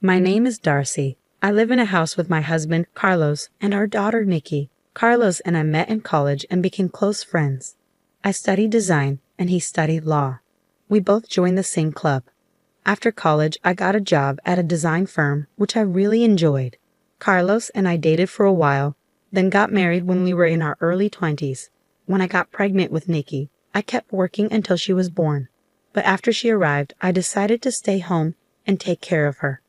My name is Darcy. I live in a house with my husband, Carlos, and our daughter, Nikki. Carlos and I met in college and became close friends. I studied design, and he studied law. We both joined the same club. After college, I got a job at a design firm, which I really enjoyed. Carlos and I dated for a while, then got married when we were in our early 20s. When I got pregnant with Nikki, I kept working until she was born. But after she arrived, I decided to stay home and take care of her.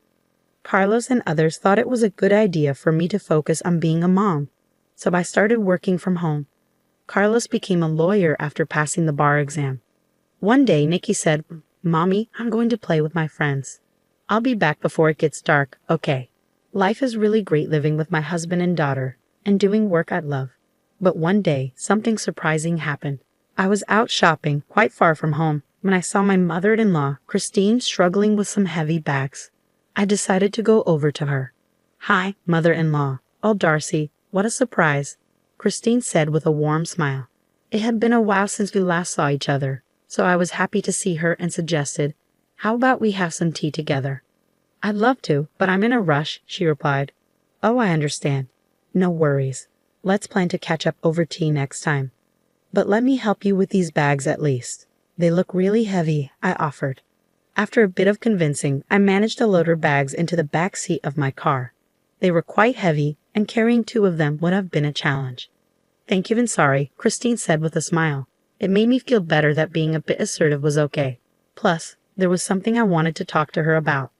Carlos and others thought it was a good idea for me to focus on being a mom, so I started working from home. Carlos became a lawyer after passing the bar exam. One day, Nikki said, "Mommy, I'm going to play with my friends. I'll be back before it gets dark, okay?" Life is really great living with my husband and daughter, and doing work I love. But one day, something surprising happened. I was out shopping, quite far from home, when I saw my mother-in-law, Christine, struggling with some heavy bags. I decided to go over to her. "Hi, mother-in-law." "Oh, Darcy, what a surprise," Christine said with a warm smile. It had been a while since we last saw each other, so I was happy to see her and suggested, "How about we have some tea together?" "I'd love to, but I'm in a rush," she replied. "Oh, I understand. No worries. Let's plan to catch up over tea next time. But let me help you with these bags at least. They look really heavy," I offered. After a bit of convincing, I managed to load her bags into the back seat of my car. They were quite heavy, and carrying 2 of them would have been a challenge. "Thank you and sorry," Christine said with a smile. It made me feel better that being a bit assertive was okay. Plus, there was something I wanted to talk to her about.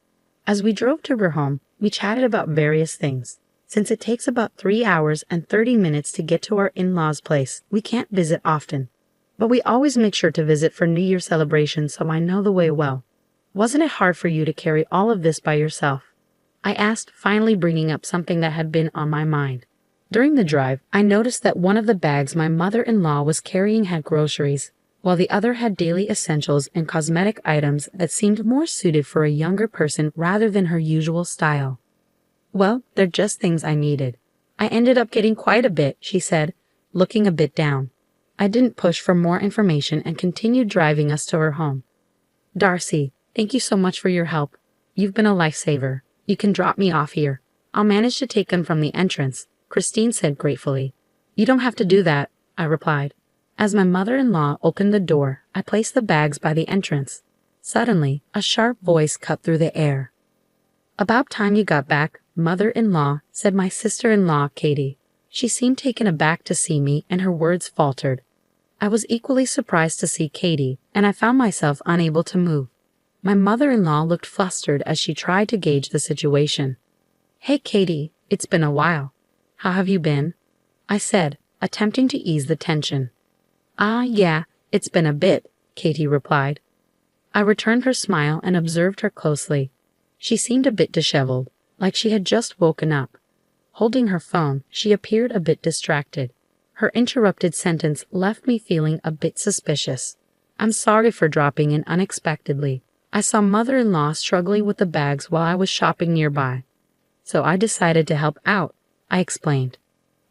As we drove to her home, we chatted about various things. Since it takes about 3 hours and 30 minutes to get to our in-laws' place, we can't visit often. But we always make sure to visit for New Year celebrations, so I know the way well. "Wasn't it hard for you to carry all of this by yourself?" I asked, finally bringing up something that had been on my mind. During the drive, I noticed that one of the bags my mother-in-law was carrying had groceries, while the other had daily essentials and cosmetic items that seemed more suited for a younger person rather than her usual style. "Well, they're just things I needed. I ended up getting quite a bit," she said, looking a bit down. I didn't push for more information and continued driving us to her home. "Darcy, thank you so much for your help. You've been a lifesaver. You can drop me off here. I'll manage to take them from the entrance," Christine said gratefully. "You don't have to do that," I replied. As my mother-in-law opened the door, I placed the bags by the entrance. Suddenly, a sharp voice cut through the air. "About time you got back, mother-in-law," said my sister-in-law, Katie. She seemed taken aback to see me, and her words faltered. I was equally surprised to see Katie, and I found myself unable to move. My mother-in-law looked flustered as she tried to gauge the situation. "Hey, Katie, it's been a while. How have you been?" I said, attempting to ease the tension. Yeah, it's been a bit," Katie replied. I returned her smile and observed her closely. She seemed a bit disheveled, like she had just woken up. Holding her phone, she appeared a bit distracted. Her interrupted sentence left me feeling a bit suspicious. "I'm sorry for dropping in unexpectedly. I saw mother-in-law struggling with the bags while I was shopping nearby. So I decided to help out," I explained.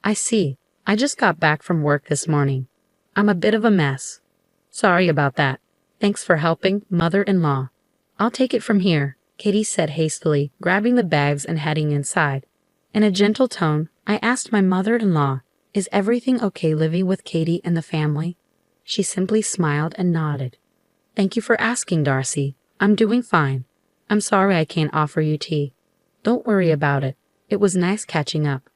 "I see. I just got back from work this morning. I'm a bit of a mess. Sorry about that. Thanks for helping, mother-in-law. I'll take it from here," Katie said hastily, grabbing the bags and heading inside. In a gentle tone, I asked my mother-in-law, "Is everything okay living with Katie and the family?" She simply smiled and nodded. "Thank you for asking, Darcy. I'm doing fine. I'm sorry I can't offer you tea." "Don't worry about it. It was nice catching up.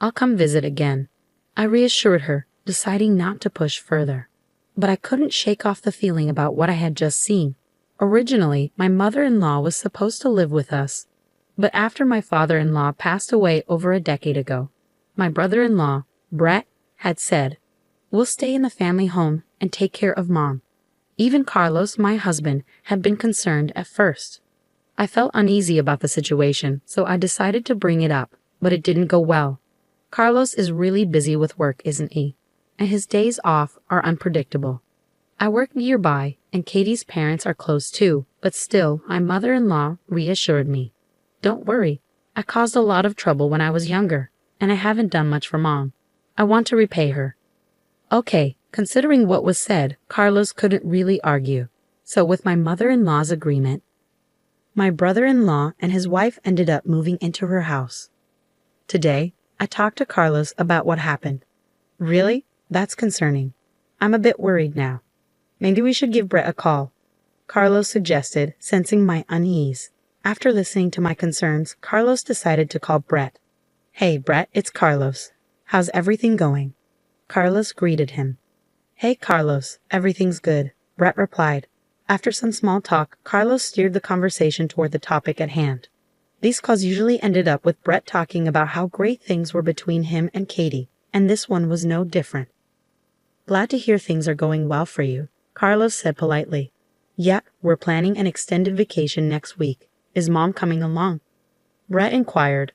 I'll come visit again," I reassured her, deciding not to push further. But I couldn't shake off the feeling about what I had just seen. Originally, my mother-in-law was supposed to live with us, but after my father-in-law passed away over a decade ago, my brother-in-law, Brett, had said, "We'll stay in the family home and take care of Mom." Even Carlos, my husband, had been concerned at first. I felt uneasy about the situation, so I decided to bring it up, but it didn't go well. Carlos is really busy with work, isn't he? And his days off are unpredictable. I work nearby, and Katie's parents are close too, but still, my mother-in-law reassured me. "Don't worry. I caused a lot of trouble when I was younger, and I haven't done much for Mom. I want to repay her." Okay, considering what was said, Carlos couldn't really argue. So with my mother-in-law's agreement, My brother-in-law and his wife ended up moving into her house. Today, I talked to Carlos about what happened. Really? That's concerning. I'm a bit worried now. Maybe we should give Brett a call, Carlos suggested, sensing my unease. After listening to my concerns, Carlos decided to call Brett. Hey, Brett, it's Carlos. How's everything going? Carlos greeted him. Hey, Carlos, everything's good, Brett replied. After some small talk, Carlos steered the conversation toward the topic at hand. These calls usually ended up with Brett talking about how great things were between him and Katie, and this one was no different. Glad to hear things are going well for you, Carlos said politely. Yep, we're planning an extended vacation next week. Is Mom coming along? Brett inquired.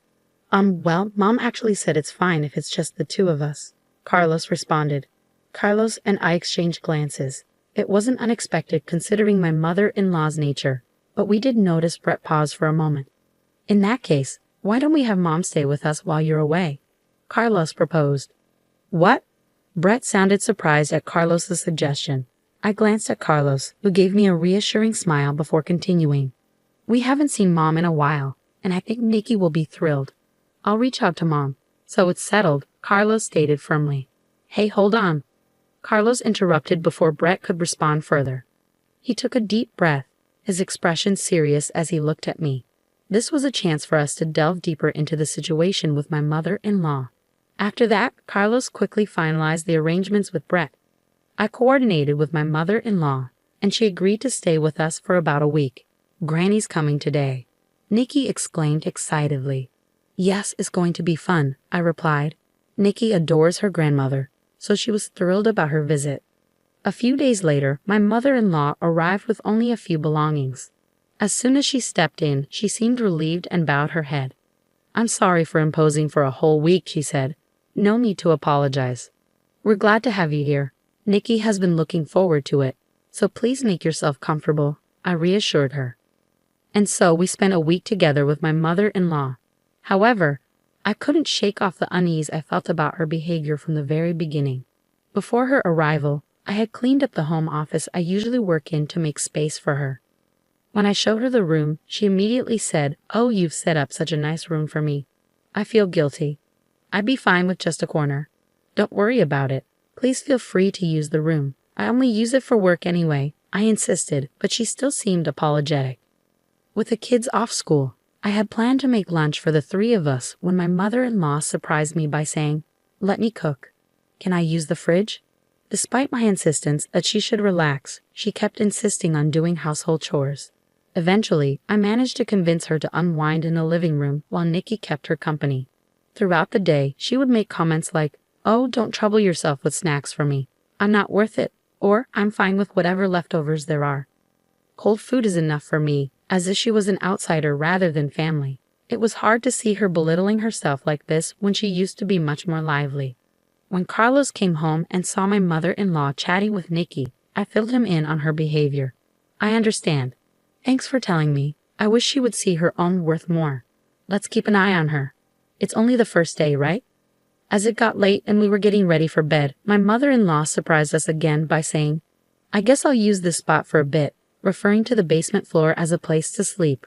Well, Mom actually said it's fine if it's just the two of us, Carlos responded. Carlos and I exchanged glances. It wasn't unexpected considering my mother-in-law's nature, but we did notice Brett pause for a moment. In that case, why don't we have Mom stay with us while you're away? Carlos proposed. What? Brett sounded surprised at Carlos's suggestion. I glanced at Carlos, who gave me a reassuring smile before continuing. We haven't seen Mom in a while, and I think Nikki will be thrilled. I'll reach out to Mom. So it's settled, Carlos stated firmly. Hey, hold on. Carlos interrupted before Brett could respond further. He took a deep breath, his expression serious as he looked at me. This was a chance for us to delve deeper into the situation with my mother-in-law. After that, Carlos quickly finalized the arrangements with Brett. I coordinated with my mother-in-law, and she agreed to stay with us for about a week. Granny's coming today, Nikki exclaimed excitedly. Yes, it's going to be fun, I replied. Nikki adores her grandmother, so she was thrilled about her visit. A few days later, my mother-in-law arrived with only a few belongings. As soon as she stepped in, she seemed relieved and bowed her head. I'm sorry for imposing for a whole week, she said. No need to apologize. We're glad to have you here. Nikki has been looking forward to it, so please make yourself comfortable, I reassured her. And so we spent a week together with my mother-in-law. However, I couldn't shake off the unease I felt about her behavior from the very beginning. Before her arrival, I had cleaned up the home office I usually work in to make space for her. When I showed her the room, she immediately said, "Oh, you've set up such a nice room for me. I feel guilty. I'd be fine with just a corner. Don't worry about it. Please feel free to use the room. I only use it for work anyway," I insisted, but she still seemed apologetic. With the kids off school, I had planned to make lunch for the three of us when my mother-in-law surprised me by saying, "Let me cook. Can I use the fridge?" Despite my insistence that she should relax, she kept insisting on doing household chores. Eventually, I managed to convince her to unwind in the living room while Nikki kept her company. Throughout the day, she would make comments like, "Oh, don't trouble yourself with snacks for me. I'm not worth it," or "I'm fine with whatever leftovers there are." Cold food is enough for me, as if she was an outsider rather than family. It was hard to see her belittling herself like this when she used to be much more lively. When Carlos came home and saw my mother-in-law chatting with Nikki, I filled him in on her behavior. "I understand. Thanks for telling me. I wish she would see her own worth more. Let's keep an eye on her. It's only the first day, right?" As it got late and we were getting ready for bed, my mother-in-law surprised us again by saying, "I guess I'll use this spot for a bit," referring to the basement floor as a place to sleep.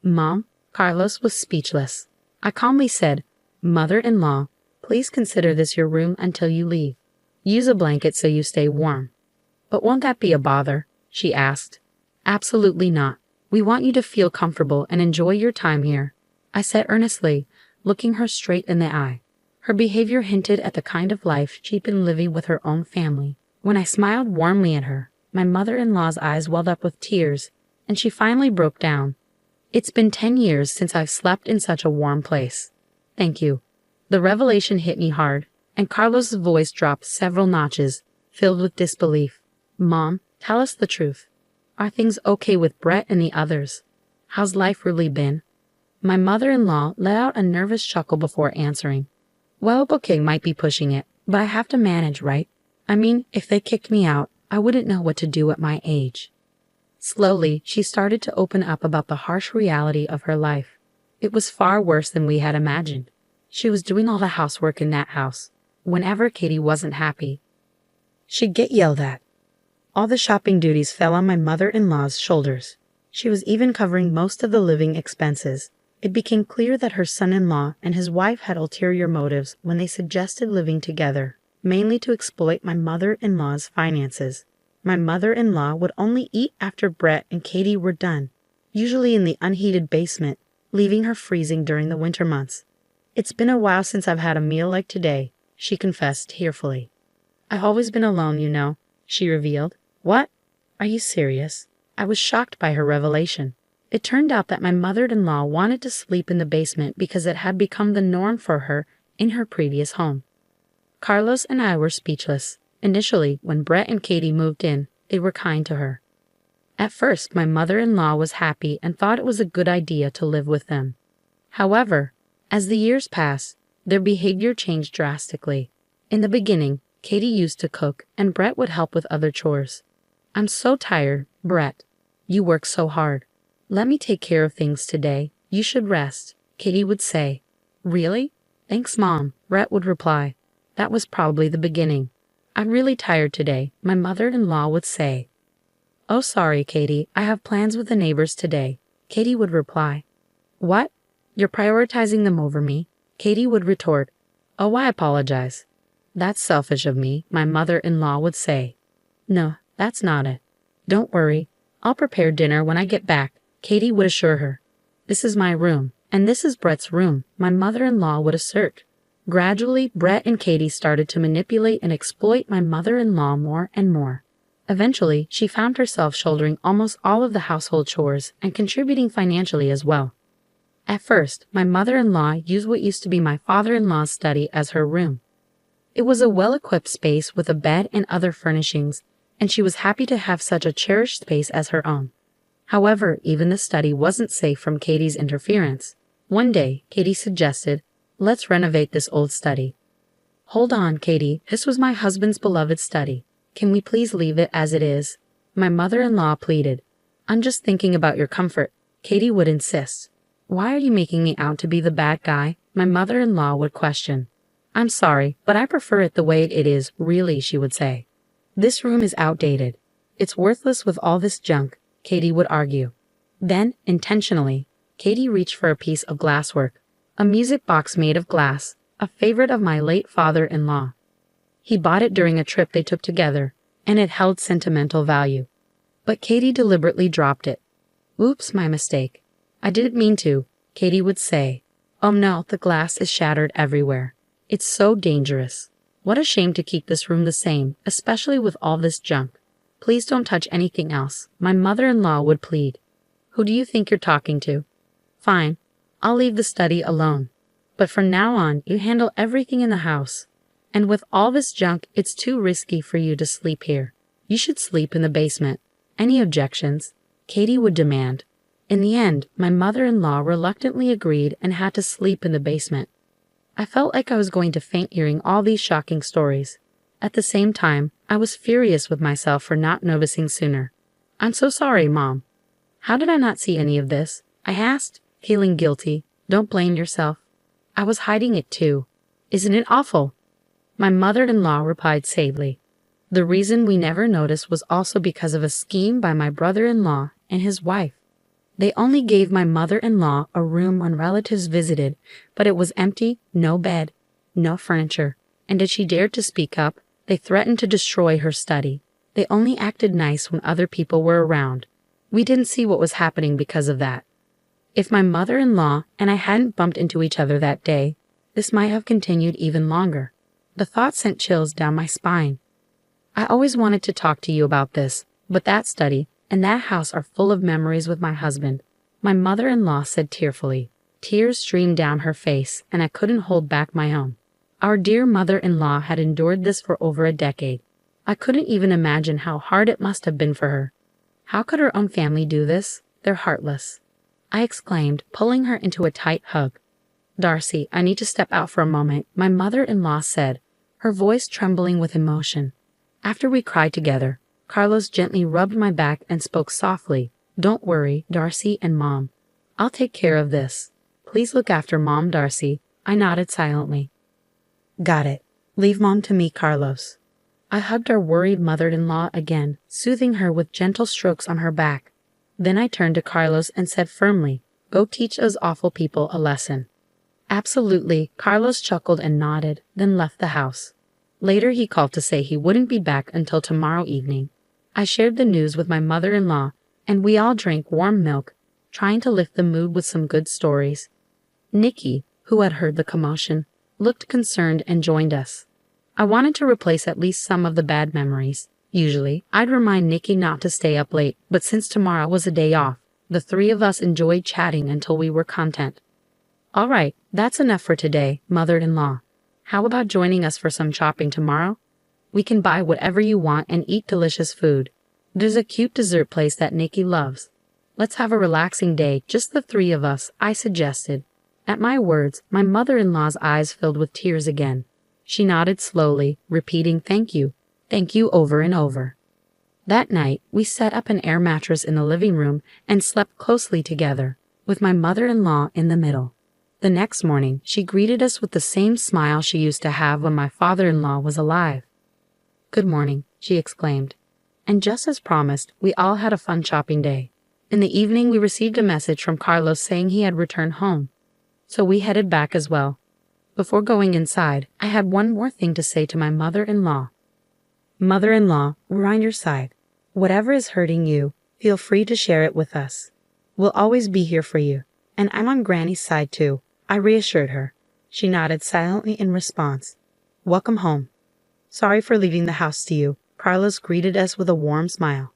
"Mom?" Carlos was speechless. I calmly said, "Mother-in-law, please consider this your room until you leave. Use a blanket so you stay warm." "But won't that be a bother?" she asked. "Absolutely not. We want you to feel comfortable and enjoy your time here," I said earnestly, looking her straight in the eye. Her behavior hinted at the kind of life she'd been living with her own family. When I smiled warmly at her, my mother-in-law's eyes welled up with tears, and she finally broke down. "It's been 10 years since I've slept in such a warm place. Thank you." The revelation hit me hard, and Carlos's voice dropped several notches, filled with disbelief. "Mom, tell us the truth. Are things okay with Brett and the others? How's life really been?" My mother-in-law let out a nervous chuckle before answering. "Well, okay might be pushing it, but I have to manage, right? I mean, if they kicked me out, I wouldn't know what to do at my age." Slowly, she started to open up about the harsh reality of her life. It was far worse than we had imagined. She was doing all the housework in that house. Whenever Katie wasn't happy, she'd get yelled at. All the shopping duties fell on my mother-in-law's shoulders. She was even covering most of the living expenses. It became clear that her son-in-law and his wife had ulterior motives when they suggested living together, mainly to exploit my mother-in-law's finances. My mother-in-law would only eat after Brett and Katie were done, usually in the unheated basement, leaving her freezing during the winter months. "It's been a while since I've had a meal like today," she confessed tearfully. "I've always been alone, you know," she revealed. "What? Are you serious?" I was shocked by her revelation. It turned out that my mother-in-law wanted to sleep in the basement because it had become the norm for her in her previous home. Carlos and I were speechless. Initially, when Brett and Katie moved in, they were kind to her. At first, my mother-in-law was happy and thought it was a good idea to live with them. However, as the years passed, their behavior changed drastically. In the beginning, Katie used to cook and Brett would help with other chores. "I'm so tired, Brett. You work so hard. Let me take care of things today. You should rest," Katie would say. "Really? Thanks, Mom," Brett would reply. That was probably the beginning. "I'm really tired today," my mother-in-law would say. "Oh, sorry, Katie, I have plans with the neighbors today," Katie would reply. "What? You're prioritizing them over me?" Katie would retort. "Oh, I apologize." "That's selfish of me," my mother-in-law would say. "No, that's not it. Don't worry. I'll prepare dinner when I get back," Katie would assure her. "This is my room, and this is Brett's room," my mother-in-law would assert. Gradually, Brett and Katie started to manipulate and exploit my mother-in-law more and more. Eventually, she found herself shouldering almost all of the household chores and contributing financially as well. At first, my mother-in-law used what used to be my father-in-law's study as her room. It was a well-equipped space with a bed and other furnishings, and she was happy to have such a cherished space as her own. However, even the study wasn't safe from Katie's interference. One day, Katie suggested, "Let's renovate this old study." "Hold on, Katie, this was my husband's beloved study. Can we please leave it as it is?" my mother-in-law pleaded. "I'm just thinking about your comfort," Katie would insist. "Why are you making me out to be the bad guy?" my mother-in-law would question. "I'm sorry, but I prefer it the way it is, really," she would say. "This room is outdated. It's worthless with all this junk," Katie would argue. Then, intentionally, Katie reached for a piece of glasswork, a music box made of glass, a favorite of my late father-in-law. He bought it during a trip they took together, and it held sentimental value. But Katie deliberately dropped it. "Oops, my mistake. I didn't mean to," Katie would say. "Oh no, the glass is shattered everywhere. It's so dangerous. What a shame to keep this room the same, especially with all this junk. Please don't touch anything else," my mother-in-law would plead. "Who do you think you're talking to? Fine, I'll leave the study alone. But from now on, you handle everything in the house. And with all this junk, it's too risky for you to sleep here. You should sleep in the basement. Any objections?" Katie would demand. In the end, my mother-in-law reluctantly agreed and had to sleep in the basement. I felt like I was going to faint hearing all these shocking stories. At the same time, I was furious with myself for not noticing sooner. "I'm so sorry, Mom. How did I not see any of this?" I asked, feeling guilty. "Don't blame yourself. I was hiding it too. Isn't it awful?" My mother-in-law replied sadly. The reason we never noticed was also because of a scheme by my brother-in-law and his wife. They only gave my mother-in-law a room when relatives visited, but it was empty, no bed, no furniture, and if she dared to speak up, they threatened to destroy her study. They only acted nice when other people were around. We didn't see what was happening because of that. If my mother-in-law and I hadn't bumped into each other that day, this might have continued even longer. The thought sent chills down my spine. I always wanted to talk to you about this, but that study and that house are full of memories with my husband, my mother-in-law said tearfully. Tears streamed down her face, and I couldn't hold back my own. Our dear mother-in-law had endured this for over a decade. I couldn't even imagine how hard it must have been for her. How could her own family do this? They're heartless, I exclaimed, pulling her into a tight hug. "Darcy, I need to step out for a moment," my mother-in-law said, her voice trembling with emotion. After we cried together, Carlos gently rubbed my back and spoke softly. "Don't worry, Darcy and Mom. I'll take care of this. Please look after Mom, Darcy." I nodded silently. "Got it. Leave Mom to me, Carlos." I hugged our worried mother-in-law again, soothing her with gentle strokes on her back. Then I turned to Carlos and said firmly, "Go teach those awful people a lesson." "Absolutely," Carlos chuckled and nodded, then left the house. Later he called to say he wouldn't be back until tomorrow evening. I shared the news with my mother-in-law, and we all drank warm milk, trying to lift the mood with some good stories. Nikki, who had heard the commotion, looked concerned and joined us. I wanted to replace at least some of the bad memories. Usually, I'd remind Nikki not to stay up late, but since tomorrow was a day off, the three of us enjoyed chatting until we were content. "All right, that's enough for today, mother-in-law. How about joining us for some shopping tomorrow? We can buy whatever you want and eat delicious food. There's a cute dessert place that Nikki loves. Let's have a relaxing day, just the three of us," I suggested. At my words, my mother-in-law's eyes filled with tears again. She nodded slowly, repeating thank you over and over. That night, we set up an air mattress in the living room and slept closely together, with my mother-in-law in the middle. The next morning, she greeted us with the same smile she used to have when my father-in-law was alive. "Good morning," she exclaimed. And just as promised, we all had a fun shopping day. In the evening, we received a message from Carlos saying he had returned home. So we headed back as well. Before going inside, I had one more thing to say to my mother-in-law. "Mother-in-law, we're on your side. Whatever is hurting you, feel free to share it with us. We'll always be here for you. And I'm on Granny's side too," I reassured her. She nodded silently in response. "Welcome home." "Sorry for leaving the house to you," Carlos greeted us with a warm smile.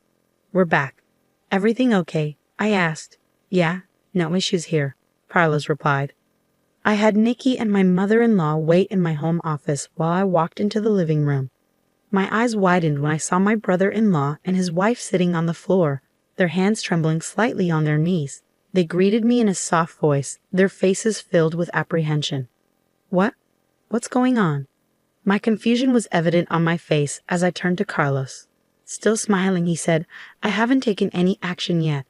"We're back. Everything okay?" I asked. "Yeah, no issues here," Carlos replied. I had Nikki and my mother-in-law wait in my home office while I walked into the living room. My eyes widened when I saw my brother-in-law and his wife sitting on the floor, their hands trembling slightly on their knees. They greeted me in a soft voice, their faces filled with apprehension. What's going on?" My confusion was evident on my face as I turned to Carlos. Still smiling, he said, "I haven't taken any action yet."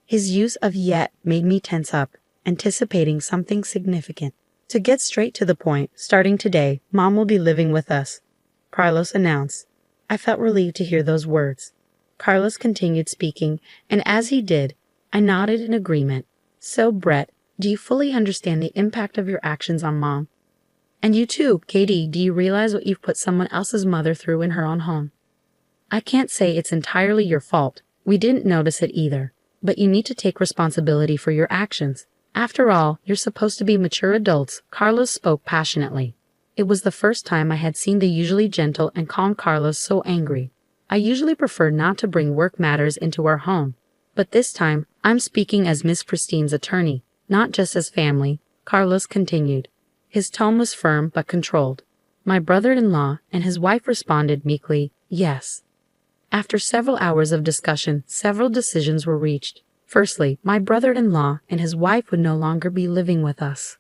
His use of "yet" made me tense up, anticipating something significant. "To get straight to the point, starting today, Mom will be living with us," Carlos announced. I felt relieved to hear those words. Carlos continued speaking, and as he did, I nodded in agreement. "So, Brett, do you fully understand the impact of your actions on Mom? And you too, Katie, do you realize what you've put someone else's mother through in her own home? I can't say it's entirely your fault. We didn't notice it either. But you need to take responsibility for your actions. After all, you're supposed to be mature adults," Carlos spoke passionately. It was the first time I had seen the usually gentle and calm Carlos so angry. I usually prefer not to bring work matters into our home. But this time, I'm speaking as Miss Christine's attorney, not just as family, Carlos continued. His tone was firm but controlled. My brother-in-law and his wife responded meekly, "Yes." After several hours of discussion, several decisions were reached. Firstly, my brother-in-law and his wife would no longer be living with us.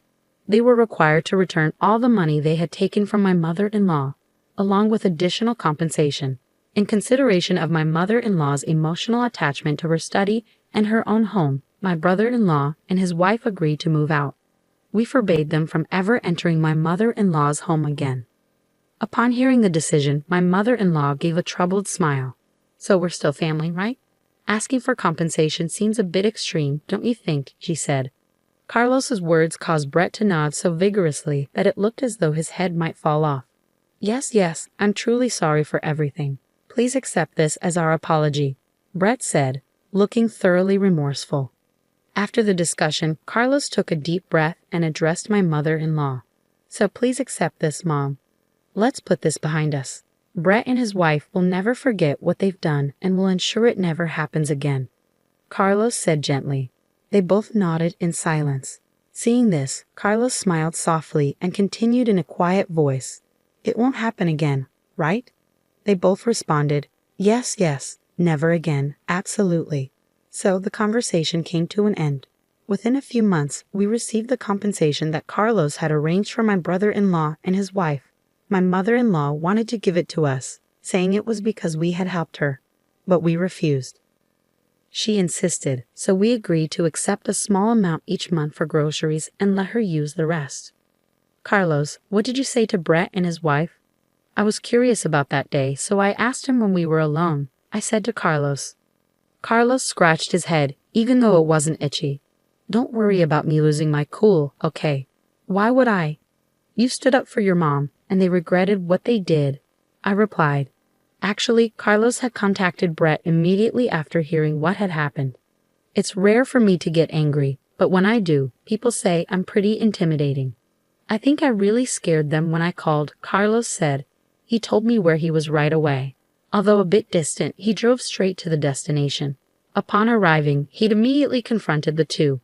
They were required to return all the money they had taken from my mother-in-law, along with additional compensation. In consideration of my mother-in-law's emotional attachment to her study and her own home, my brother-in-law and his wife agreed to move out. We forbade them from ever entering my mother-in-law's home again. Upon hearing the decision, my mother-in-law gave a troubled smile. "So we're still family, right? Asking for compensation seems a bit extreme, don't you think?" she said. Carlos's words caused Brett to nod so vigorously that it looked as though his head might fall off. Yes, I'm truly sorry for everything. Please accept this as our apology," Brett said, looking thoroughly remorseful. After the discussion, Carlos took a deep breath and addressed my mother-in-law. "So please accept this, Mom. Let's put this behind us. Brett and his wife will never forget what they've done and will ensure it never happens again," Carlos said gently. They both nodded in silence. Seeing this, Carlos smiled softly and continued in a quiet voice. "It won't happen again, right?" They both responded, Yes, never again, absolutely." So the conversation came to an end. Within a few months, we received the compensation that Carlos had arranged for my brother-in-law and his wife. My mother-in-law wanted to give it to us, saying it was because we had helped her, but we refused. She insisted, so we agreed to accept a small amount each month for groceries and let her use the rest. "Carlos, what did you say to Brett and his wife?" I was curious about that day, so I asked him when we were alone. I said to Carlos. Carlos scratched his head. even though it wasn't itchy. Don't worry about me losing my cool, okay? Why would I? You stood up for your mom, and they regretted what they did, I replied. Actually, Carlos had contacted Brett immediately after hearing what had happened. It's rare for me to get angry, but when I do, people say I'm pretty intimidating. I think I really scared them when I called, Carlos said. He told me where he was right away. Although a bit distant, he drove straight to the destination. Upon arriving, he'd immediately confronted the two.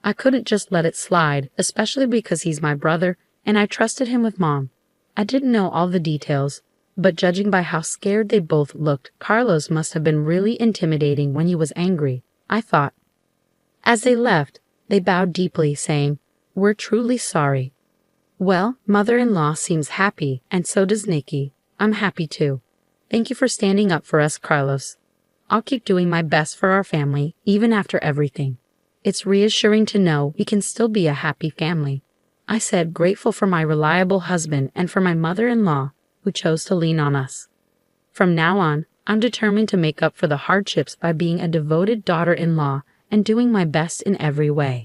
I couldn't just let it slide, especially because he's my brother, and I trusted him with Mom. I didn't know all the details, but judging by how scared they both looked, Carlos must have been really intimidating when he was angry, I thought. As they left, they bowed deeply, saying, "We're truly sorry." Well, mother-in-law seems happy, and so does Nikki. I'm happy too. Thank you for standing up for us, Carlos. I'll keep doing my best for our family, even after everything. It's reassuring to know we can still be a happy family, I said, grateful for my reliable husband and for my mother-in-law, who chose to lean on us. From now on, I'm determined to make up for the hardships by being a devoted daughter-in-law and doing my best in every way.